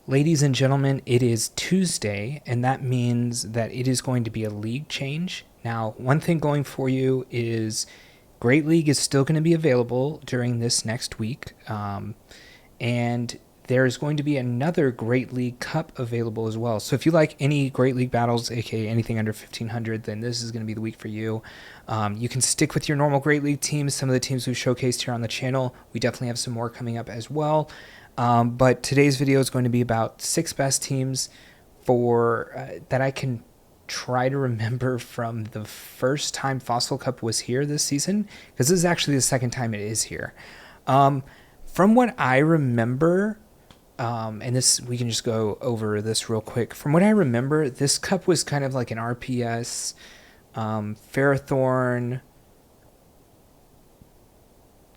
Ladies and gentlemen, it is Tuesday, and that means that it is going to be a league change. Now, one thing going for you is Great League is still going to be available during this next week, and there is going to be another Great League Cup available as well. So if you like any Great League battles, aka anything under 1500, then this is going to be the week for you. You can stick with your normal Great League teams, some of the teams we've showcased here on the channel. We definitely have some more coming up as well. But today's video is going to be about 6 best teams for that I can try to remember from the first time Fossil Cup was here this season, because this is actually the second time it is here. From what I remember, and this we can just go over this real quick. From what I remember, this cup was kind of like an RPS, Ferrothorn,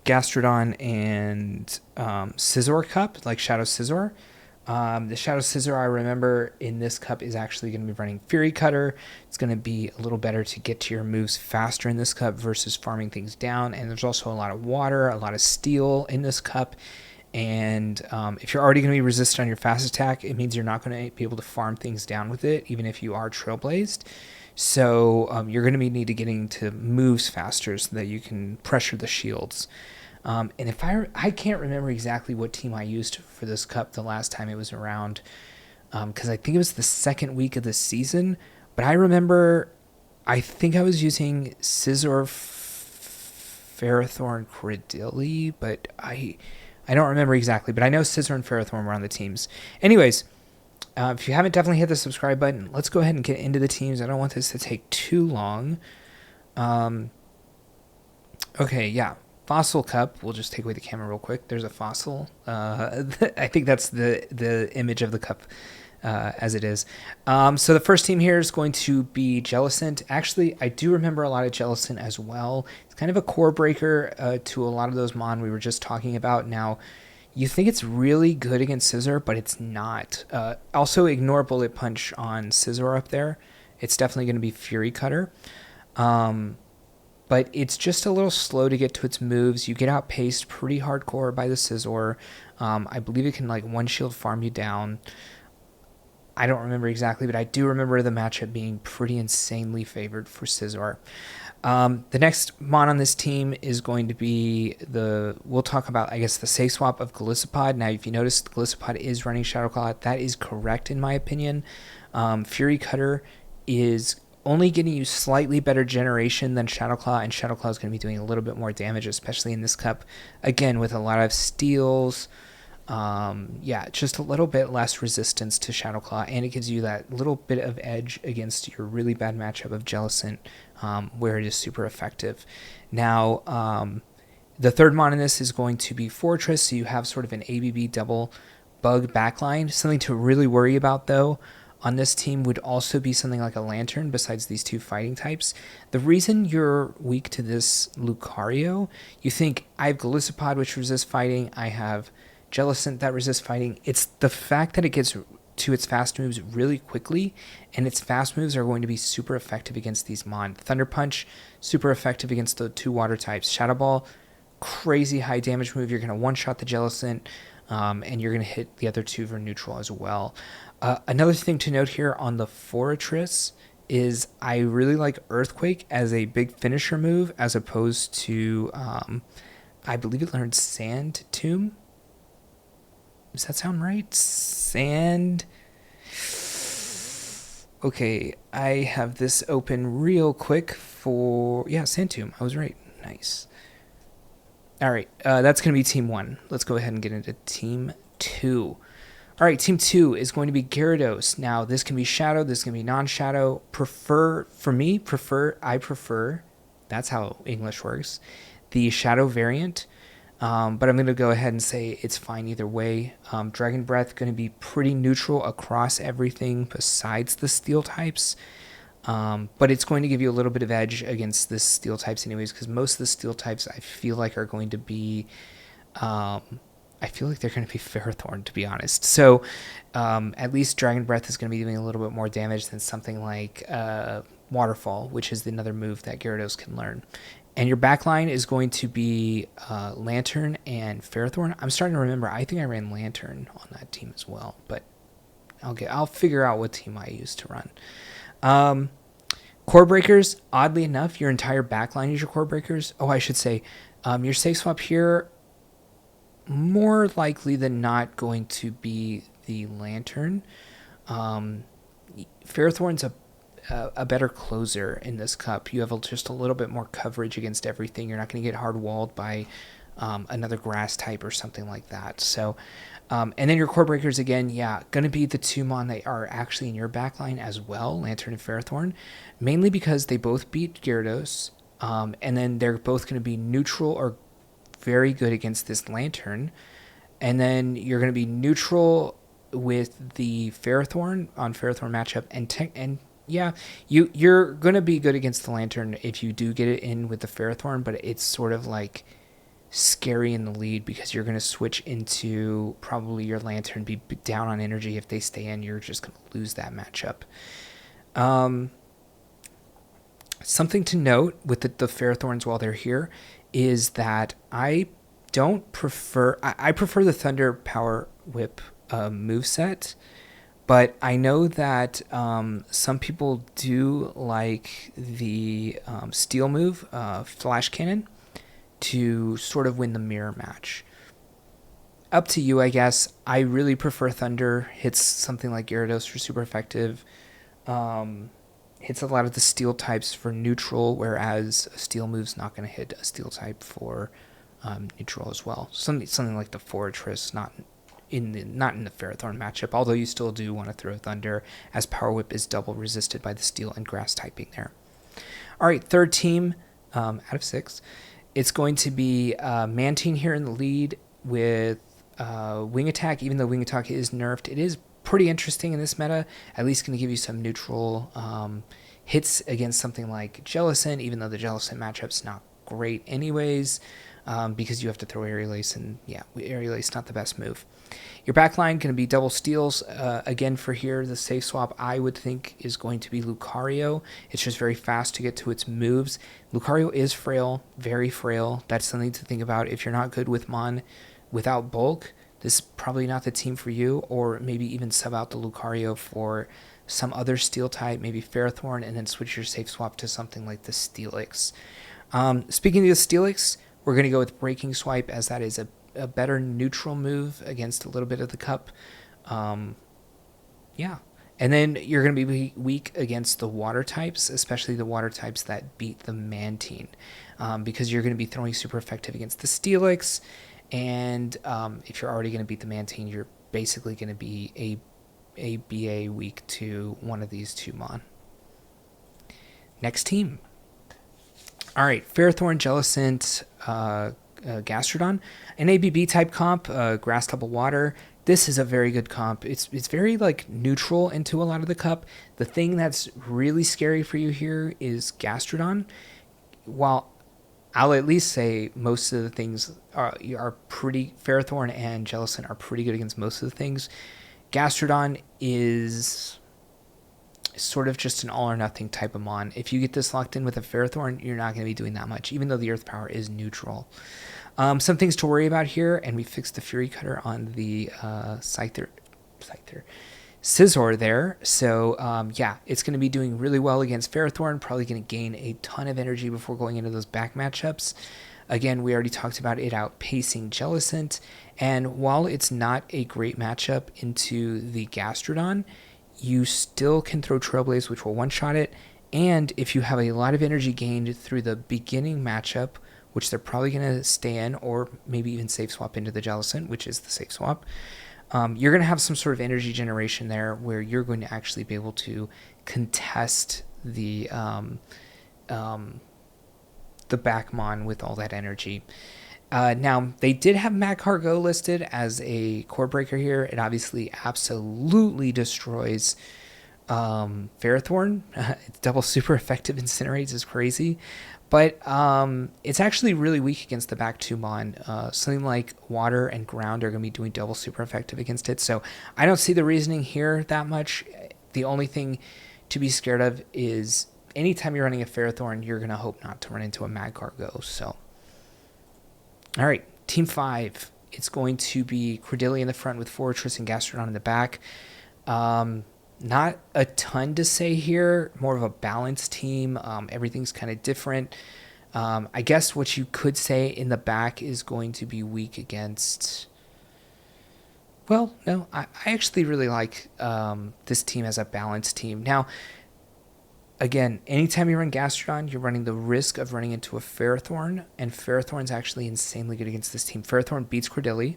Gastradon, and Scizor Cup, like Shadow Scizor. The Shadow Scizor I remember in this cup is actually going to be running Fury Cutter. It's going to be a little better to get to your moves faster in this cup versus farming things down. And there's also a lot of water, a lot of steel in this cup. And if you're already going to be resistant on your fast attack, it means you're not going to be able to farm things down with it, even if you are Trailblazed. So you're going to need to getting to moves faster so that you can pressure the shields. And if I can't remember exactly what team I used for this cup the last time it was around, because I think it was the second week of the season. But I remember, I think I was using Scizor, Ferrothorn, Cordilli, but I don't remember exactly. But I know Scizor and Ferrothorn were on the teams. Anyways, if you haven't definitely hit the subscribe button, let's go ahead and get into the teams. I don't want this to take too long. Okay, yeah. Fossil Cup. We'll just take away the camera real quick. There's a fossil. I think that's the image of the cup as it is. So the first team here is going to be Jealisent. Actually, I do remember a lot of Jealisent as well. It's kind of a core breaker to a lot of those mon we were just talking about. Now, you think it's really good against Scizor, but it's not. Also, ignore Bullet Punch on Scizor up there. It's definitely going to be Fury Cutter. But it's just a little slow to get to its moves. You get outpaced pretty hardcore by the Scizor. I believe it can like one shield farm you down. I don't remember exactly, but I do remember the matchup being pretty insanely favored for Scizor. The next mon on this team is going to be we'll talk about, I guess, the safe swap of Golisopod. Now, if you notice, Golisopod is running Shadow Claw. That is correct in my opinion. Fury Cutter is only getting you slightly better generation than Shadow Claw, and Shadow Claw is going to be doing a little bit more damage, especially in this cup. Again, with a lot of steals. Yeah, just a little bit less resistance to Shadow Claw, and it gives you that little bit of edge against your really bad matchup of Jealisent, where it is super effective. Now, the third mon in this is going to be Fortress, so you have sort of an ABB double bug backline. Something to really worry about, though, on this team would also be something like a Lantern besides these two fighting types. The reason you're weak to this Lucario, you think, I have Golisopod, which resists fighting, I have Jealisent that resists fighting. It's the fact that it gets to its fast moves really quickly, and its fast moves are going to be super effective against these mon. Thunder Punch, super effective against the two water types. Shadow Ball, crazy high damage move. You're going to one-shot the Jealisent, and you're going to hit the other two for neutral as well. Another thing to note here on the Fortress is I really like Earthquake as a big finisher move, as opposed to, I believe it learned Sand Tomb. Does that sound right? Sand. Okay, I have this open real quick for, yeah, Sand Tomb. I was right. Nice. All right, that's going to be Team 1. Let's go ahead and get into Team 2. All right, Team 2 is going to be Gyarados. Now, this can be Shadow, this can be non-Shadow. I prefer, that's how English works, the Shadow variant. But I'm going to go ahead and say it's fine either way. Dragon Breath going to be pretty neutral across everything besides the Steel types. But it's going to give you a little bit of edge against the Steel types anyways, because most of the Steel types I feel like are going to be... I feel like they're going to be Ferrothorn, to be honest. So at least Dragon Breath is going to be doing a little bit more damage than something like Waterfall, which is another move that Gyarados can learn. And your backline is going to be Lantern and Ferrothorn. I'm starting to remember, I think I ran Lantern on that team as well, but I'll figure out what team I use to run. Core breakers, oddly enough, your entire backline is your core breakers. Oh, I should say, your safe swap here, more likely than not going to be the Lantern. Ferrothorn's a better closer in this cup. You have just a little bit more coverage against everything. You're not going to get hard walled by another grass type or something like that. So, and then your core breakers again, going to be the two mon that are actually in your backline as well, Lantern and Ferrothorn, mainly because they both beat Gyarados, and then they're both going to be neutral or very good against this Lantern, and then you're going to be neutral with the Ferrothorn on Ferrothorn matchup, and you're going to be good against the Lantern if you do get it in with the Ferrothorn, but it's sort of like scary in the lead because you're going to switch into probably your Lantern, be down on energy. If they stay in, you're just going to lose that matchup. Something to note with the Ferrothorns while they're here is that I prefer the Thunder Power Whip moveset, but I know that some people do like the Steel move, Flash Cannon, to sort of win the mirror match. Up to you, I guess. I really prefer Thunder. Hits something like Gyarados for super effective. Hits a lot of the Steel types for neutral, whereas a Steel move's not going to hit a Steel type for neutral as well. Something like the Fortress, not in the Ferrothorn matchup, although you still do want to throw Thunder, as Power Whip is double resisted by the Steel and Grass typing there. All right, third team out of 6. It's going to be Mantine here in the lead with Wing Attack. Even though Wing Attack is nerfed, it is pretty interesting in this meta. At least going to give you some neutral hits against something like Jealisent, even though the Jealisent matchup's not great anyways, because you have to throw Aerial Ace, and Aerial Ace not the best move. Your backline going to be double steals. Again, for here, the safe swap I would think is going to be Lucario. It's just very fast to get to its moves. Lucario is frail, very frail. That's something to think about. If you're not good with Mon without bulk, this is probably not the team for you, or maybe even sub out the Lucario for some other steel type, maybe Ferrothorn, and then switch your safe swap to something like the Steelix. Speaking of the Steelix, we're going to go with Breaking Swipe, as that is a better neutral move against a little bit of the cup. And then you're going to be weak against the water types, especially the water types that beat the Mantine, because you're going to be throwing super effective against the Steelix. And if you're already going to beat the Mantine, you're basically going to be a BA weak to one of these two mon. Next team. All right, Ferrothorn, Jealisent, Gastradon, an ABB type comp, grass double water. This is a very good comp. It's very like neutral into a lot of the cup. The thing that's really scary for you here is Gastradon. While I'll at least say most of the things are pretty, Ferrothorn and Jealisent are pretty good against most of the things. Gastradon is sort of just an all or nothing type of mon. If you get this locked in with a Ferrothorn, you're not going to be doing that much, even though the Earth Power is neutral. Some things to worry about here, and we fixed the Fury Cutter on the Scizor there. So, it's going to be doing really well against Ferrothorn, probably going to gain a ton of energy before going into those back matchups. Again, we already talked about it outpacing Jealisent, and while it's not a great matchup into the Gastrodon, you still can throw Trailblaze, which will one-shot it, and if you have a lot of energy gained through the beginning matchup, which they're probably going to stay in, or maybe even safe swap into the Jealisent, which is the safe swap, you're going to have some sort of energy generation there where you're going to actually be able to contest the Backmon with all that energy. Now, they did have Magcargo listed as a core breaker here. It obviously absolutely destroys Ferrothorn. It's double super effective, incinerates is crazy. But it's actually really weak against the back two mon. Something like water and ground are going to be doing double super effective against it. So I don't see the reasoning here that much. The only thing to be scared of is anytime you're running a Ferrothorn, you're going to hope not to run into a Magcargo. So, all right, Team 5. It's going to be Cordilli in the front with Fortress and Gastradon in the back. Not a ton to say here, more of a balanced team. Everything's kind of different. I guess what you could say in the back is going to be weak against... Well, no, I actually really like this team as a balanced team. Now, again, anytime you run Gastradon, you're running the risk of running into a Ferrothorn, and Ferrothorn's actually insanely good against this team. Ferrothorn beats Cordilli,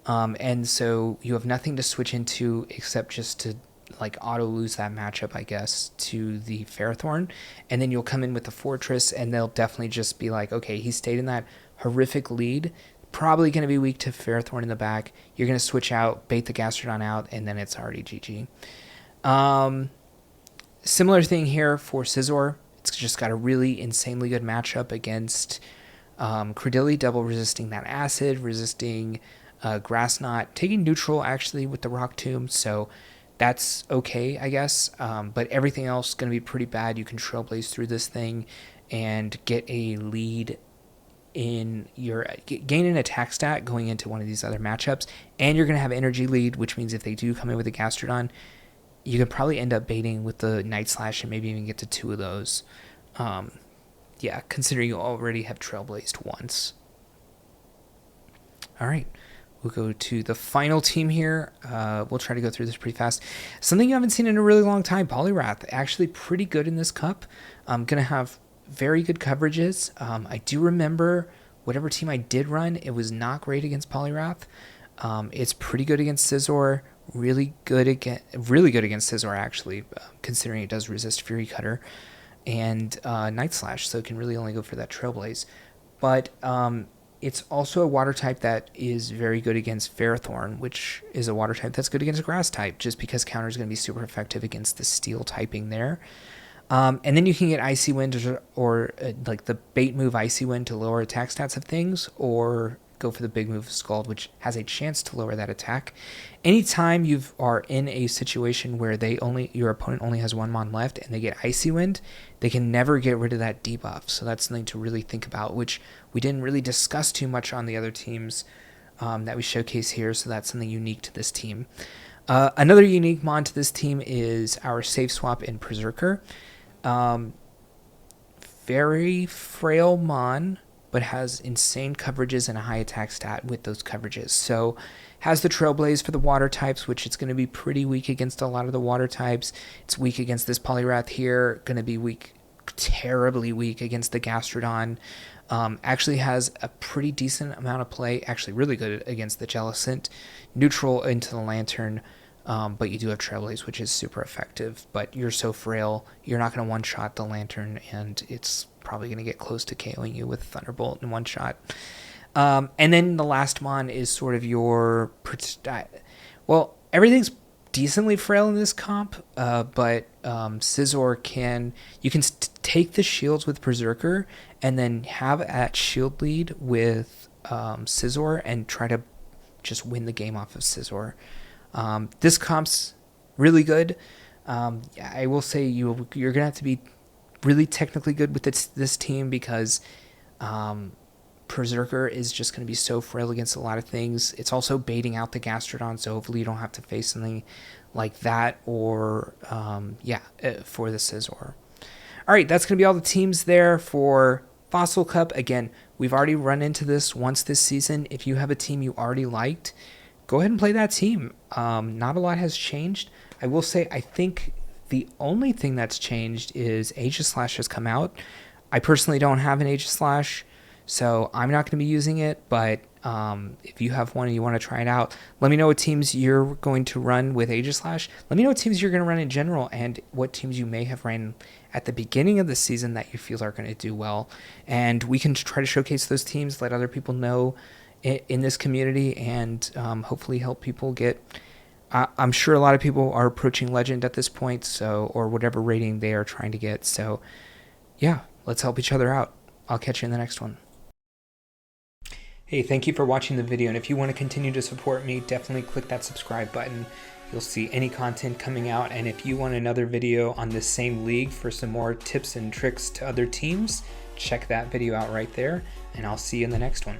and so you have nothing to switch into except just to like auto lose that matchup, I guess, to the Ferrothorn, and then you'll come in with the Fortress, and they'll definitely just be like, okay, he stayed in that horrific lead, probably going to be weak to Ferrothorn in the back. You're going to switch out, bait the Gastrodon out, and then it's already GG. Similar thing here for Scizor. It's just got a really insanely good matchup against Cordilli, double resisting that acid, resisting Grass Knot, taking neutral actually with the Rock Tomb, so that's okay, I guess. But everything else is going to be pretty bad. You can Trailblaze through this thing and get a lead in your gain an attack stat going into one of these other matchups, and you're going to have energy lead, which means if they do come in with a Gastrodon, you could probably end up baiting with the Night Slash and maybe even get to 2 of those. Yeah, considering you already have Trailblazed once. All right, we'll go to the final team here. We'll try to go through this pretty fast. Something you haven't seen in a really long time, Poliwrath. Actually pretty good in this cup. I'm going to have very good coverages. I do remember whatever team I did run, it was not great against Poliwrath. It's pretty good against Scizor. Really good against Scizor, actually, considering it does resist Fury Cutter and Night Slash, so it can really only go for that Trailblaze. But it's also a water type that is very good against Ferrothorn, which is a water type that's good against a grass type, just because counter is going to be super effective against the steel typing there. And then you can get Icy Wind or like the bait move Icy Wind to lower attack stats of things, or go for the big move Scald, which has a chance to lower that attack. Anytime you are in a situation where your opponent only has 1 mon left and they get Icy Wind, they can never get rid of that debuff. So that's something to really think about, which we didn't really discuss too much on the other teams that we showcase here. So that's something unique to this team. Another unique mon to this team is our Safe Swap in Berserker. Very frail mon, but has insane coverages and a high attack stat with those coverages. So has the Trailblaze for the water types, which it's going to be pretty weak against a lot of the water types. It's weak against this Poliwrath here, going to be weak, terribly weak against the Gastrodon. Actually has a pretty decent amount of play, actually really good against the Jealisent. Neutral into the Lantern, but you do have Trailblaze, which is super effective, but you're so frail, you're not going to one-shot the Lantern, and it's probably going to get close to KOing you with Thunderbolt in one shot. And then the last mon is sort of your... Well, everything's decently frail in this comp, but Scizor you can take the shields with Berserker and then have that shield lead with Scizor and try to just win the game off of Scizor. This comp's really good. I will say you're going to have to be really technically good with this team because Berserker is just going to be so frail against a lot of things. It's also baiting out the Gastrodon, so hopefully you don't have to face something like that or, for the Scizor. All right, that's going to be all the teams there for Fossil Cup. Again, we've already run into this once this season. If you have a team you already liked, go ahead and play that team. Not a lot has changed. I will say I think the only thing that's changed is Aegislash has come out. I personally don't have an Aegislash, so I'm not going to be using it, but if you have one and you want to try it out, let me know what teams you're going to run with Aegislash. Let me know what teams you're going to run in general and what teams you may have ran at the beginning of the season that you feel are going to do well. And we can try to showcase those teams, let other people know in this community, and hopefully help people get... I'm sure a lot of people are approaching Legend at this point, or whatever rating they are trying to get. So, yeah, let's help each other out. I'll catch you in the next one. Hey, thank you for watching the video, and if you want to continue to support me, definitely click that subscribe button. You'll see any content coming out, and if you want another video on this same league for some more tips and tricks to other teams, check that video out right there, and I'll see you in the next one.